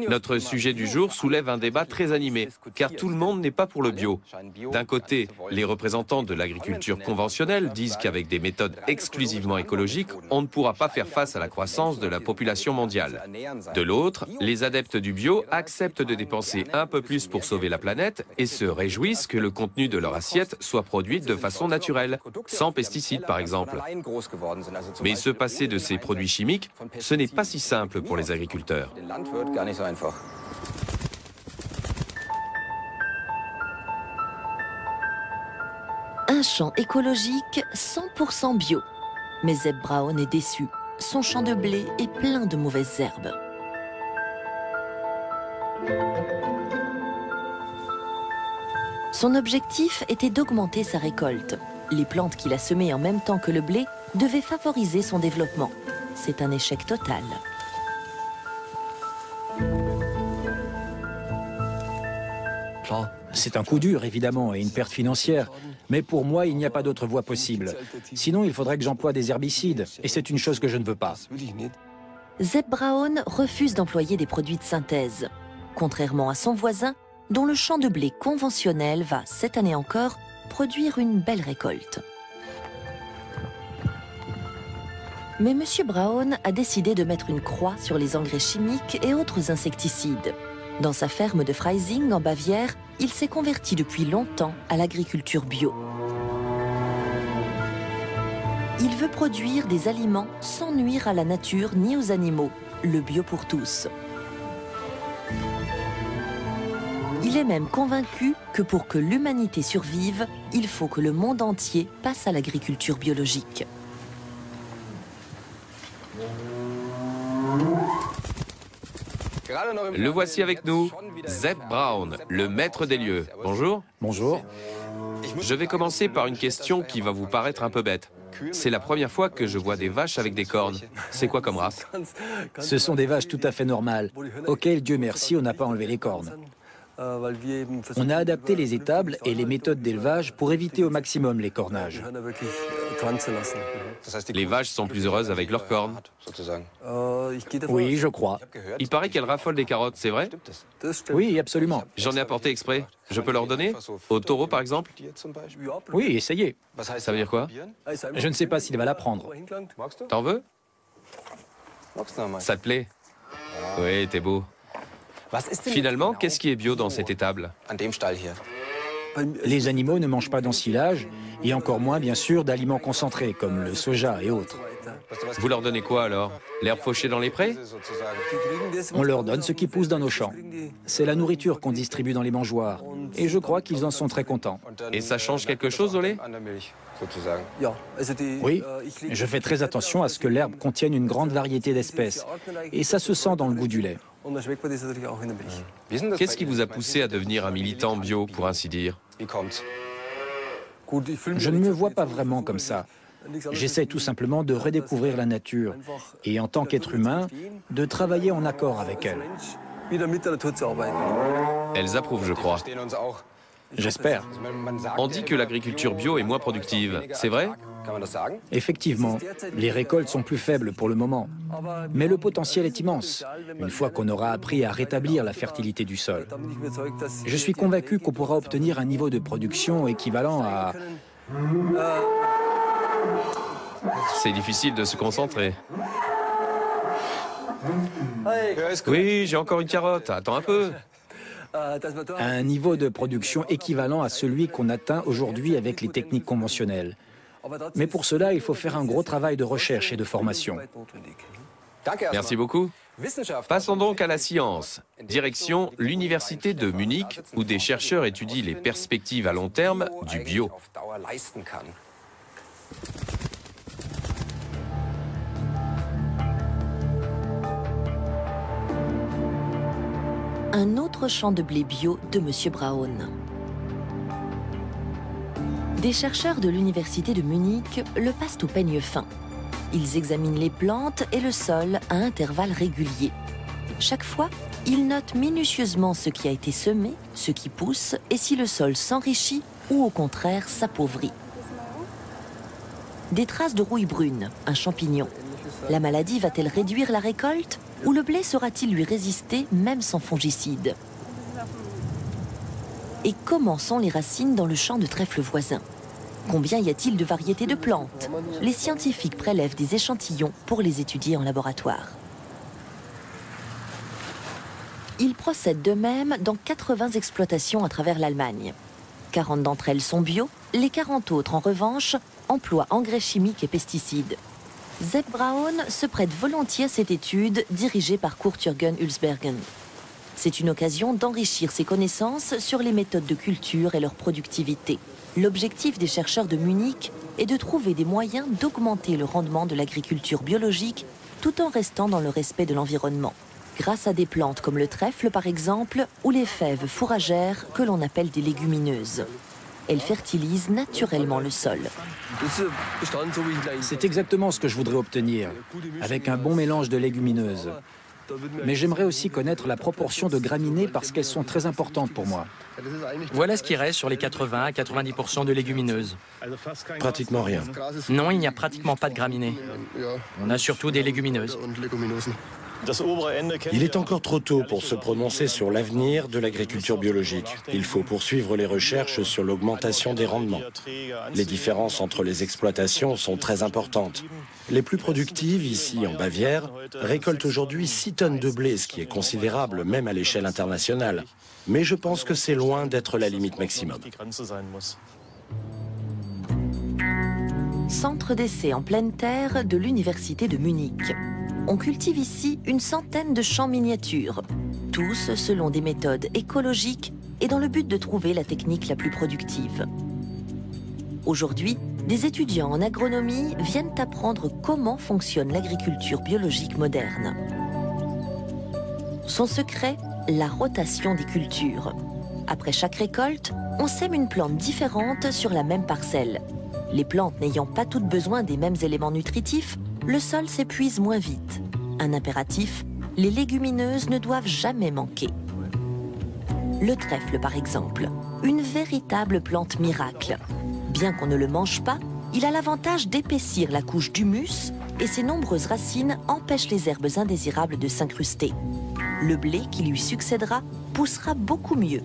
Notre sujet du jour soulève un débat très animé, car tout le monde n'est pas pour le bio. D'un côté, les représentants de l'agriculture conventionnelle disent qu'avec des méthodes exclusivement écologiques, on ne pourra pas faire face à la croissance de la population mondiale. De l'autre, les adeptes du bio acceptent de dépenser un peu plus pour sauver la planète et se réjouissent que le contenu de leur assiette soit produit de façon naturelle, sans pesticides par exemple. Mais se passer de ces produits chimiques, ce n'est pas si simple pour les agriculteurs. Un champ écologique 100% bio. Mais Zeb Brown est déçu. Son champ de blé est plein de mauvaises herbes. Son objectif était d'augmenter sa récolte. Les plantes qu'il a semées en même temps que le blé devaient favoriser son développement. C'est un échec total. C'est un coup dur, évidemment, et une perte financière. Mais pour moi, il n'y a pas d'autre voie possible. Sinon, il faudrait que j'emploie des herbicides. Et c'est une chose que je ne veux pas. Zeb Brown refuse d'employer des produits de synthèse. Contrairement à son voisin, dont le champ de blé conventionnel va, cette année encore, produire une belle récolte. Mais M. Brown a décidé de mettre une croix sur les engrais chimiques et autres insecticides. Dans sa ferme de Freising, en Bavière, il s'est converti depuis longtemps à l'agriculture bio. Il veut produire des aliments sans nuire à la nature ni aux animaux, le bio pour tous. Il est même convaincu que pour que l'humanité survive, il faut que le monde entier passe à l'agriculture biologique. Le voici avec nous, Zeb Brown, le maître des lieux. Bonjour. Bonjour. Je vais commencer par une question qui va vous paraître un peu bête. C'est la première fois que je vois des vaches avec des cornes. C'est quoi comme race? Ce sont des vaches tout à fait normales, auxquelles, Dieu merci, on n'a pas enlevé les cornes. On a adapté les étables et les méthodes d'élevage pour éviter au maximum les cornages. Les vaches sont plus heureuses avec leurs cornes. Oui, je crois. Il paraît qu'elles raffolent des carottes, c'est vrai? Oui, absolument. J'en ai apporté exprès. Je peux leur donner? Au taureau, par exemple? Oui, essayez. Ça veut dire quoi? Je ne sais pas s'il va la prendre. T'en veux? Ça te plaît? Oui, t'es beau. Finalement, qu'est-ce qui est bio dans cette étable? Les animaux ne mangent pas d'ensilage, et encore moins, bien sûr, d'aliments concentrés, comme le soja et autres. Vous leur donnez quoi alors? L'herbe fauchée dans les prés? On leur donne ce qui pousse dans nos champs. C'est la nourriture qu'on distribue dans les mangeoires, et je crois qu'ils en sont très contents. Et ça change quelque chose au lait? Oui, je fais très attention à ce que l'herbe contienne une grande variété d'espèces, et ça se sent dans le goût du lait. Qu'est-ce qui vous a poussé à devenir un militant bio, pour ainsi dire? Je ne me vois pas vraiment comme ça. J'essaie tout simplement de redécouvrir la nature, et en tant qu'être humain, de travailler en accord avec elle. Elles approuvent, je crois. J'espère. On dit que l'agriculture bio est moins productive, c'est vrai? Effectivement, les récoltes sont plus faibles pour le moment. Mais le potentiel est immense, une fois qu'on aura appris à rétablir la fertilité du sol. Je suis convaincu qu'on pourra obtenir un niveau de production équivalent à... C'est difficile de se concentrer. Oui, j'ai encore une carotte, attends un peu. un niveau de production équivalent à celui qu'on atteint aujourd'hui avec les techniques conventionnelles. Mais pour cela, il faut faire un gros travail de recherche et de formation. Merci beaucoup. Passons donc à la science. Direction l'université de Munich, où des chercheurs étudient les perspectives à long terme du bio. Un autre champ de blé bio de M. Brown. Des chercheurs de l'université de Munich le passent au peigne fin. Ils examinent les plantes et le sol à intervalles réguliers. Chaque fois, ils notent minutieusement ce qui a été semé, ce qui pousse et si le sol s'enrichit ou au contraire s'appauvrit. Des traces de rouille brune, un champignon. La maladie va-t-elle réduire la récolte Ou le blé saura-t-il lui résister même sans fongicides? Et comment sont les racines dans le champ de trèfle voisin? Combien y a-t-il de variétés de plantes? Les scientifiques prélèvent des échantillons pour les étudier en laboratoire. Ils procèdent de même dans 80 exploitations à travers l'Allemagne. 40 d'entre elles sont bio, les 40 autres, en revanche, emploient engrais chimiques et pesticides. Sepp Braun se prête volontiers à cette étude dirigée par Kurt Jürgen Ulsbergen. C'est une occasion d'enrichir ses connaissances sur les méthodes de culture et leur productivité. L'objectif des chercheurs de Munich est de trouver des moyens d'augmenter le rendement de l'agriculture biologique tout en restant dans le respect de l'environnement. Grâce à des plantes comme le trèfle par exemple, ou les fèves fourragères que l'on appelle des légumineuses. Elles fertilisent naturellement le sol. C'est exactement ce que je voudrais obtenir, avec un bon mélange de légumineuses. Mais j'aimerais aussi connaître la proportion de graminées parce qu'elles sont très importantes pour moi. Voilà ce qui reste sur les 80 à 90% de légumineuses. Pratiquement rien. Non, il n'y a pratiquement pas de graminées. On a surtout des légumineuses. Il est encore trop tôt pour se prononcer sur l'avenir de l'agriculture biologique. Il faut poursuivre les recherches sur l'augmentation des rendements. Les différences entre les exploitations sont très importantes. Les plus productives, ici en Bavière, récoltent aujourd'hui 6 tonnes de blé, ce qui est considérable même à l'échelle internationale. Mais je pense que c'est loin d'être la limite maximum. Centre d'essai en pleine terre de l'université de Munich. On cultive ici une centaine de champs miniatures, tous selon des méthodes écologiques et dans le but de trouver la technique la plus productive. Aujourd'hui, des étudiants en agronomie viennent apprendre comment fonctionne l'agriculture biologique moderne. Son secret, la rotation des cultures. Après chaque récolte, on sème une plante différente sur la même parcelle. Les plantes n'ayant pas toutes besoin des mêmes éléments nutritifs, le sol s'épuise moins vite. Un impératif, les légumineuses ne doivent jamais manquer. Le trèfle, par exemple, une véritable plante miracle. Bien qu'on ne le mange pas, il a l'avantage d'épaissir la couche d'humus et ses nombreuses racines empêchent les herbes indésirables de s'incruster. Le blé qui lui succédera poussera beaucoup mieux,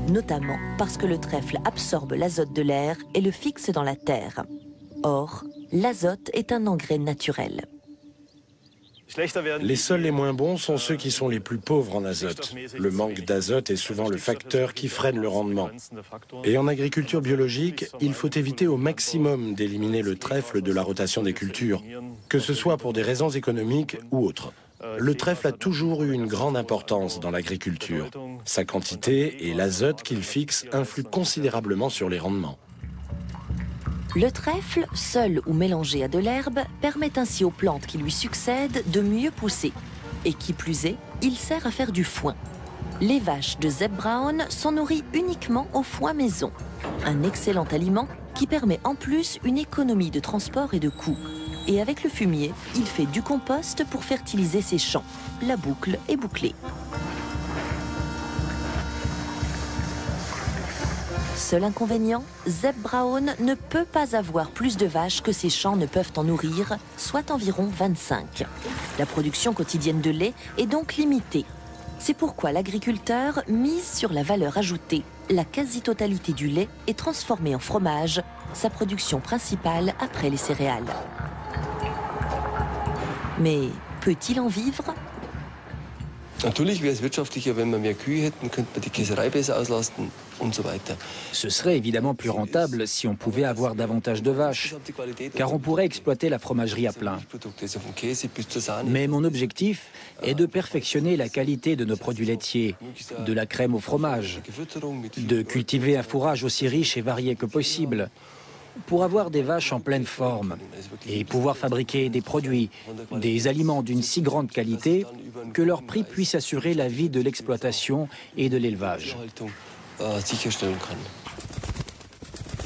notamment parce que le trèfle absorbe l'azote de l'air et le fixe dans la terre. Or, l'azote est un engrais naturel. Les sols les moins bons sont ceux qui sont les plus pauvres en azote. Le manque d'azote est souvent le facteur qui freine le rendement. Et en agriculture biologique, il faut éviter au maximum d'éliminer le trèfle de la rotation des cultures, que ce soit pour des raisons économiques ou autres. Le trèfle a toujours eu une grande importance dans l'agriculture. Sa quantité et l'azote qu'il fixe influent considérablement sur les rendements. Le trèfle, seul ou mélangé à de l'herbe, permet ainsi aux plantes qui lui succèdent de mieux pousser. Et qui plus est, il sert à faire du foin. Les vaches de Sepp Braun sont nourries uniquement au foin maison. Un excellent aliment qui permet en plus une économie de transport et de coûts. Et avec le fumier, il fait du compost pour fertiliser ses champs. La boucle est bouclée. Seul inconvénient, Sepp Braun ne peut pas avoir plus de vaches que ses champs ne peuvent en nourrir, soit environ 25. La production quotidienne de lait est donc limitée. C'est pourquoi l'agriculteur mise sur la valeur ajoutée. La quasi-totalité du lait est transformée en fromage, sa production principale après les céréales. Mais peut-il en vivre ? Ce serait évidemment plus rentable si on pouvait avoir davantage de vaches, car on pourrait exploiter la fromagerie à plein. Mais mon objectif est de perfectionner la qualité de nos produits laitiers, de la crème au fromage, de cultiver un fourrage aussi riche et varié que possible, pour avoir des vaches en pleine forme et pouvoir fabriquer des produits, des aliments d'une si grande qualité que leur prix puisse assurer la vie de l'exploitation et de l'élevage.